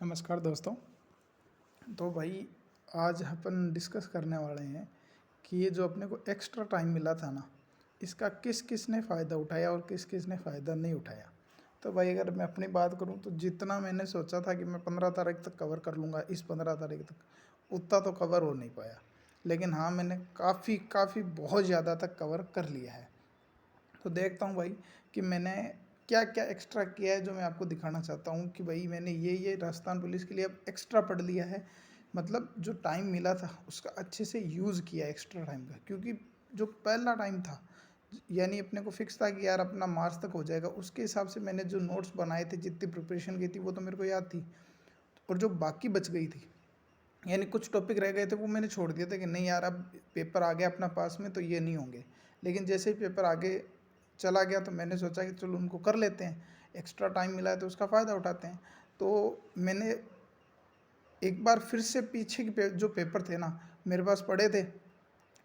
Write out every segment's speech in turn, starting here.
नमस्कार दोस्तों। तो भाई आज अपन डिस्कस करने वाले हैं कि ये जो अपने को एक्स्ट्रा टाइम मिला था ना, इसका किस किस ने फ़ायदा उठाया और किस किस ने फ़ायदा नहीं उठाया। तो भाई अगर मैं अपनी बात करूं तो जितना मैंने सोचा था कि मैं 15 तारीख तक कवर कर लूँगा, इस 15 तारीख तक उतना तो कवर हो नहीं पाया। लेकिन हाँ, मैंने काफ़ी काफ़ी बहुत ज़्यादा तक कवर कर लिया है। तो देखता हूँ भाई कि मैंने क्या क्या एक्स्ट्रा किया है, जो मैं आपको दिखाना चाहता हूँ कि भाई मैंने ये राजस्थान पुलिस के लिए अब एक्स्ट्रा पढ़ लिया है। मतलब जो टाइम मिला था उसका अच्छे से यूज़ किया एक्स्ट्रा टाइम का, क्योंकि जो पहला टाइम था यानी अपने को फिक्स था कि यार अपना मार्च तक हो जाएगा, उसके हिसाब से मैंने जो नोट्स बनाए थे, जितनी प्रिपरेशन की थी वो तो मेरे को याद थी। और जो बाकी बच गई थी यानी कुछ टॉपिक रह गए थे, वो मैंने छोड़ दिया था कि नहीं यार अब पेपर आ गया अपना पास में तो ये नहीं होंगे। लेकिन जैसे ही पेपर आगे चला गया तो मैंने सोचा कि चलो उनको कर लेते हैं, एक्स्ट्रा टाइम मिला है तो उसका फ़ायदा उठाते हैं। तो मैंने एक बार फिर से पीछे के जो पेपर थे ना मेरे पास पड़े थे,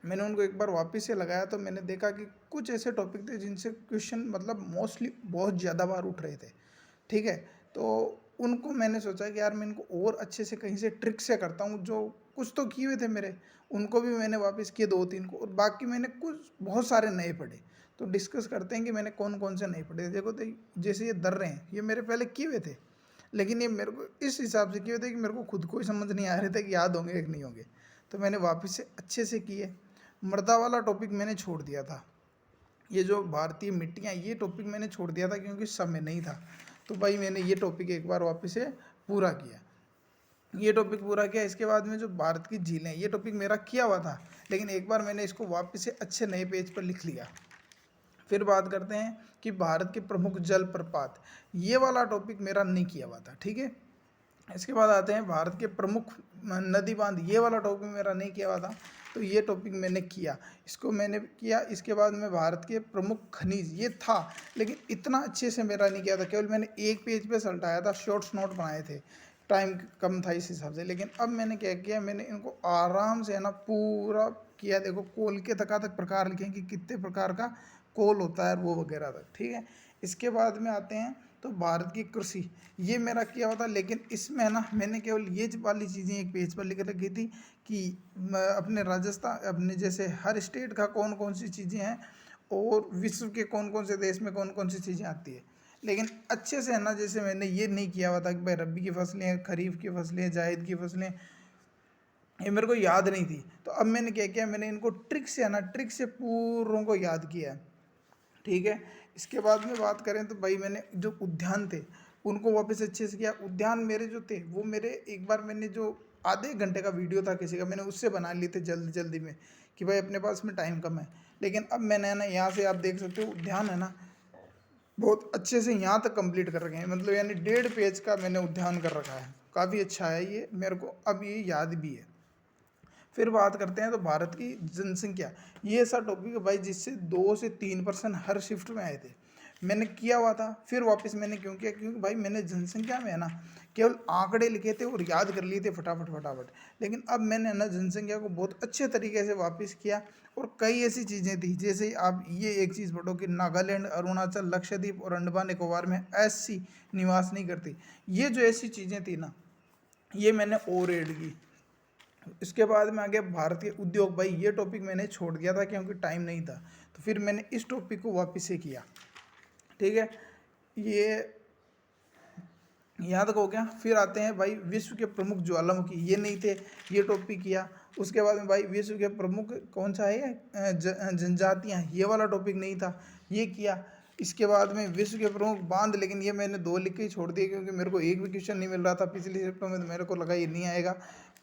मैंने उनको एक बार वापस से लगाया तो मैंने देखा कि कुछ ऐसे टॉपिक थे जिनसे क्वेश्चन मतलब मोस्टली बहुत ज़्यादा बार उठ रहे थे। ठीक है, तो उनको मैंने सोचा कि यार मैं इनको और अच्छे से कहीं से ट्रिक से करता हूँ, जो कुछ तो किए हुए थे मेरे, उनको भी मैंने वापस किए दो तीन को, और बाकी मैंने कुछ बहुत सारे नए पढ़े। तो डिस्कस करते हैं कि मैंने कौन कौन से नए पढ़े। देखो तो जैसे ये दर्रे हैं, ये मेरे पहले किए हुए थे, लेकिन ये मेरे को इस हिसाब से किए हुए थे कि मेरे को खुद को ही समझ नहीं आ रहे थे कि याद होंगे कि नहीं होंगे। तो मैंने वापस से अच्छे से किए। मृदा वाला टॉपिक मैंने छोड़ दिया था, ये जो भारतीय मिट्टियाँ, ये टॉपिक मैंने छोड़ दिया था क्योंकि समय नहीं था। तो भाई मैंने ये टॉपिक एक बार वापस से पूरा किया, ये टॉपिक पूरा किया। इसके बाद में जो भारत की झीलें, ये टॉपिक मेरा किया हुआ था, लेकिन एक बार मैंने इसको वापस से अच्छे नए पेज पर लिख लिया। फिर बात करते हैं कि भारत के प्रमुख जलप्रपात, ये वाला टॉपिक मेरा नहीं किया हुआ था। ठीक है, इसके बाद आते हैं भारत के प्रमुख नदी बांध, ये वाला टॉपिक मेरा नहीं किया हुआ था, तो ये टॉपिक मैंने किया, इसको मैंने किया। इसके बाद में भारत के प्रमुख खनिज, ये था लेकिन इतना अच्छे से मेरा नहीं किया था, केवल मैंने एक पेज पे सलटाया था, शॉर्ट्स नोट बनाए थे, टाइम कम था इस हिसाब से। लेकिन अब मैंने क्या किया, मैंने इनको आराम से है ना पूरा किया। देखो कोल के तक प्रकार लिखे हैं कि कितने प्रकार का कोल होता है वो वगैरह तक। ठीक है, इसके बाद में आते हैं तो भारत की कृषि, ये मेरा किया हुआ था, लेकिन इसमें ना मैंने केवल ये वाली चीज़ें एक पेज पर लिख रखी थी कि अपने राजस्थान, अपने जैसे हर स्टेट का कौन कौन सी चीज़ें हैं और विश्व के कौन कौन से देश में कौन कौन सी चीज़ें आती है। लेकिन अच्छे से है ना, जैसे मैंने ये नहीं किया हुआ था कि भाई रबी की फसलें हैं, खरीफ की फसलें, जायद की फसलें, ये मेरे को याद नहीं थी। तो अब मैंने क्या किया, मैंने इनको ट्रिक से है ना, ट्रिक से पूरों को याद किया है। ठीक है, इसके बाद में बात करें तो भाई मैंने जो उद्यान थे उनको वापस अच्छे से किया। उद्यान मेरे जो थे वो मेरे, एक बार मैंने जो आधे घंटे का वीडियो था किसी का, मैंने उससे बना लिए थे जल्दी जल्दी में कि भाई अपने पास में टाइम कम है। लेकिन अब मैंने है ना, यहाँ से आप देख सकते हो उद्यान है ना, बहुत अच्छे से यहाँ तक कंप्लीट कर रखे हैं, मतलब यानी 1.5 पेज का मैंने उद्यान कर रखा है। काफ़ी अच्छा है ये, मेरे को अब ये याद भी है। फिर बात करते हैं तो भारत की जनसंख्या, ये ऐसा टॉपिक है भाई जिससे 2 से 3% हर शिफ्ट में आए थे, मैंने किया हुआ था। फिर वापस मैंने क्यों किया, क्योंकि भाई मैंने जनसंख्या में है ना केवल आंकड़े लिखे थे और याद कर लिए थे फटाफट फटाफट। लेकिन अब मैंने ना जनसंख्या को बहुत अच्छे तरीके से वापस किया। और कई ऐसी चीज़ें थी, जैसे आप ये एक चीज़ पढ़ो कि नागालैंड, अरुणाचल, लक्षद्वीप और अंडमान निकोबार में ऐसी निवास नहीं करती। ये जो ऐसी चीज़ें थी ना, ये मैंने और ऐड की। इसके बाद में आ गया भारतीय उद्योग, भाई ये टॉपिक मैंने छोड़ दिया था क्योंकि टाइम नहीं था, तो फिर मैंने इस टॉपिक को वापस से किया। ठीक है, ये याद हो गया। फिर आते हैं भाई विश्व के प्रमुख ज्वालामुखी, ये नहीं थे, ये टॉपिक किया। उसके बाद में भाई विश्व के प्रमुख कौन सा है, जनजातियाँ, ये वाला टॉपिक नहीं था, ये किया। इसके बाद में विश्व के प्रमुख बांध, लेकिन ये मैंने 2 लिख के ही छोड़ दिए क्योंकि मेरे को एक भी क्वेश्चन नहीं मिल रहा था पिछली शिफ्टों में, तो मेरे को लगा ये नहीं आएगा।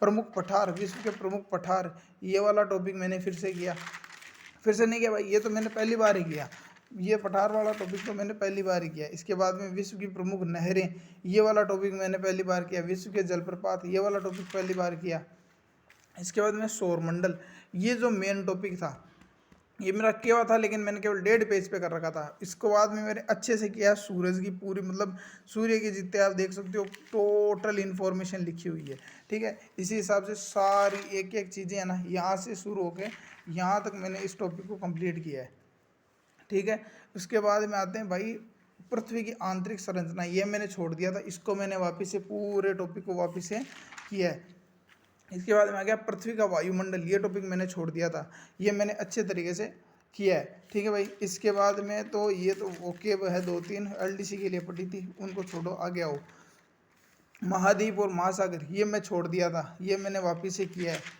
प्रमुख पठार, विश्व के प्रमुख पठार, ये वाला टॉपिक मैंने फिर से किया। फिर से नहीं किया भाई, ये तो मैंने पहली बार ही किया, ये पठार वाला टॉपिक तो मैंने पहली बार ही किया। इसके बाद में विश्व की प्रमुख नहरें, ये वाला टॉपिक मैंने पहली बार किया। विश्व के जलप्रपात, ये वाला टॉपिक पहली बार किया। इसके बाद में सौरमंडल, ये जो मेन टॉपिक था ये मेरा किया हुआ था, लेकिन मैंने केवल 1.5 पेज पे कर रखा था। इसके बाद में मैंने अच्छे से किया सूरज की पूरी, मतलब सूर्य के जितने आप देख सकते हो टोटल इन्फॉर्मेशन लिखी हुई है। ठीक है, इसी हिसाब से सारी एक एक चीज़ें है ना, यहाँ से शुरू होकर यहाँ तक मैंने इस टॉपिक को कंप्लीट किया है। ठीक है, उसके बाद में आते हैं भाई पृथ्वी की आंतरिक संरचना, ये मैंने छोड़ दिया था, इसको मैंने वापस से पूरे टॉपिक को वापस से किया है। इसके बाद में आ गया पृथ्वी का वायुमंडल, ये टॉपिक मैंने छोड़ दिया था, ये मैंने अच्छे तरीके से किया है, ठीक है भाई। इसके बाद में तो ये तो ओके है, 2-3 एलडीसी के लिए पढ़ी थी, उनको छोड़ो, आगे आओ। महाद्वीप और महासागर, ये मैं छोड़ दिया था, ये मैंने वापस से किया है।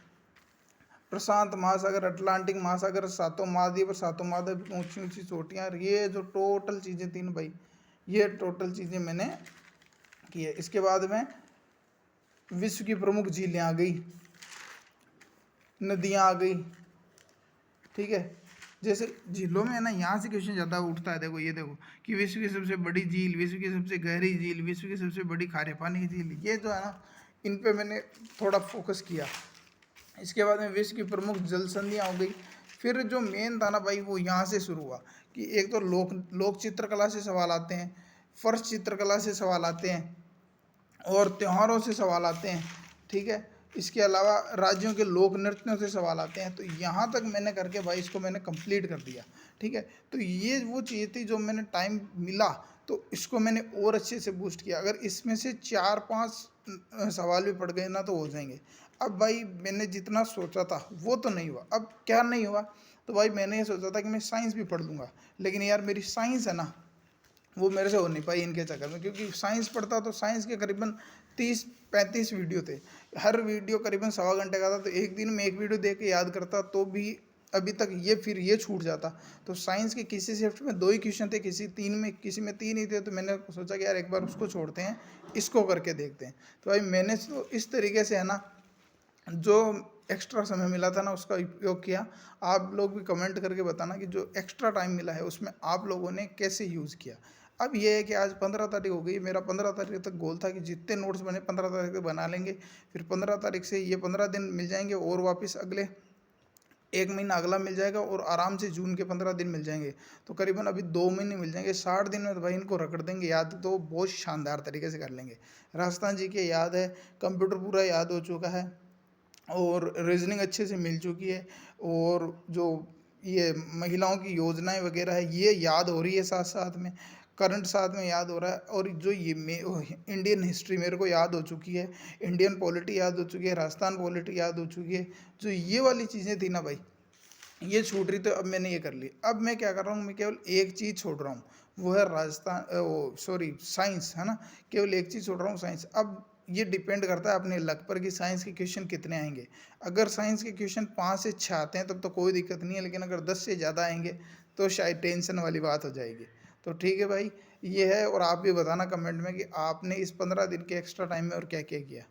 प्रशांत महासागर, अटलांटिक महासागर, सातों महाद्वीप और सातों महाद्वीप ऊंची ऊंची चोटियाँ, ये जो टोटल चीज़ें थी ना भाई, ये टोटल चीज़ें मैंने की है। इसके बाद में विश्व की प्रमुख झीलें आ गई, नदियाँ आ गई, ठीक है। जैसे झीलों में है ना, यहाँ से क्वेश्चन ज़्यादा उठता है, देखो ये देखो कि विश्व की सबसे बड़ी झील, विश्व की सबसे गहरी झील, विश्व की सबसे बड़ी खारे पानी की झील, ये जो है ना, इन पे मैंने थोड़ा फोकस किया। इसके बाद में विश्व की प्रमुख जल संधियाँ हो गई। फिर जो मेन था ना भाई, वो यहाँ से शुरू हुआ कि एक तो लोक चित्रकला से सवाल आते हैं, फर्श चित्रकला से सवाल आते हैं, और त्योहारों से सवाल आते हैं, ठीक है। इसके अलावा राज्यों के लोक नृत्यों से सवाल आते हैं। तो यहाँ तक मैंने करके भाई इसको मैंने कंप्लीट कर दिया, ठीक है। तो ये वो चीज़ थी जो मैंने टाइम मिला तो इसको मैंने और अच्छे से बूस्ट किया। अगर इसमें से 4-5 सवाल भी पड़ गए ना तो हो जाएंगे। अब भाई मैंने जितना सोचा था वो तो नहीं हुआ। अब क्या नहीं हुआ, तो भाई मैंने ये सोचा था कि मैं साइंस भी पढ़ लूँगा, लेकिन यार मेरी साइंस है ना, वो मेरे से हो नहीं पाई इनके चक्कर में, क्योंकि साइंस पढ़ता तो साइंस के करीबन 30-35 वीडियो थे, हर वीडियो करीबन 1.25 घंटे का था। तो एक दिन में एक वीडियो देख के याद करता तो भी अभी तक ये छूट जाता। तो साइंस के किसी शिफ्ट में 2 ही क्वेश्चन थे, किसी में 3 ही थे। तो मैंने सोचा कि यार एक बार उसको छोड़ते हैं, इसको करके देखते हैं। तो भाई मैंने तो इस तरीके से है ना, जो एक्स्ट्रा समय मिला था ना उसका उपयोग किया। आप लोग भी कमेंट करके बताना कि जो एक्स्ट्रा टाइम मिला है उसमें आप लोगों ने कैसे यूज़ किया। अब ये है कि आज 15 तारीख हो गई, मेरा 15 तारीख तक गोल था कि जितने नोट्स बने 15 तारीख तक बना लेंगे। फिर 15 तारीख से ये 15 दिन मिल जाएंगे, और वापस अगले 1 महीना अगला मिल जाएगा, और आराम से जून के 15 दिन मिल जाएंगे। तो करीबन अभी 2 महीने मिल जाएंगे। 60 दिन में तो भाई इनको रगड़ देंगे याद, तो बहुत शानदार तरीके से कर लेंगे। राजस्थान जी के याद है, कंप्यूटर पूरा याद हो चुका है, और रीजनिंग अच्छे से मिल चुकी है, और जो ये महिलाओं की योजनाएं वगैरह है ये याद हो रही है, साथ साथ में करंट साथ में याद हो रहा है। और जो ये इंडियन हिस्ट्री मेरे को याद हो चुकी है, इंडियन पॉलिटी याद हो चुकी है, राजस्थान पॉलिटी याद हो चुकी है। जो ये वाली चीज़ें थी ना भाई, ये छूट रही, तो अब मैंने ये कर ली। अब मैं क्या कर रहा हूँ, मैं केवल एक चीज़ छोड़ रहा हूँ, वो है साइंस, है ना। केवल एक चीज़ छोड़ रहा हूँ, साइंस। अब ये डिपेंड करता है अपने लक पर कि साइंस के क्वेश्चन कितने आएंगे। अगर साइंस के क्वेश्चन 5 से 6 आते हैं तब तो कोई दिक्कत नहीं है, लेकिन अगर 10 से ज़्यादा आएंगे तो शायद टेंशन वाली बात हो जाएगी। तो ठीक है भाई, ये है। और आप भी बताना कमेंट में कि आपने इस 15 दिन के एक्स्ट्रा टाइम में और क्या क्या किया।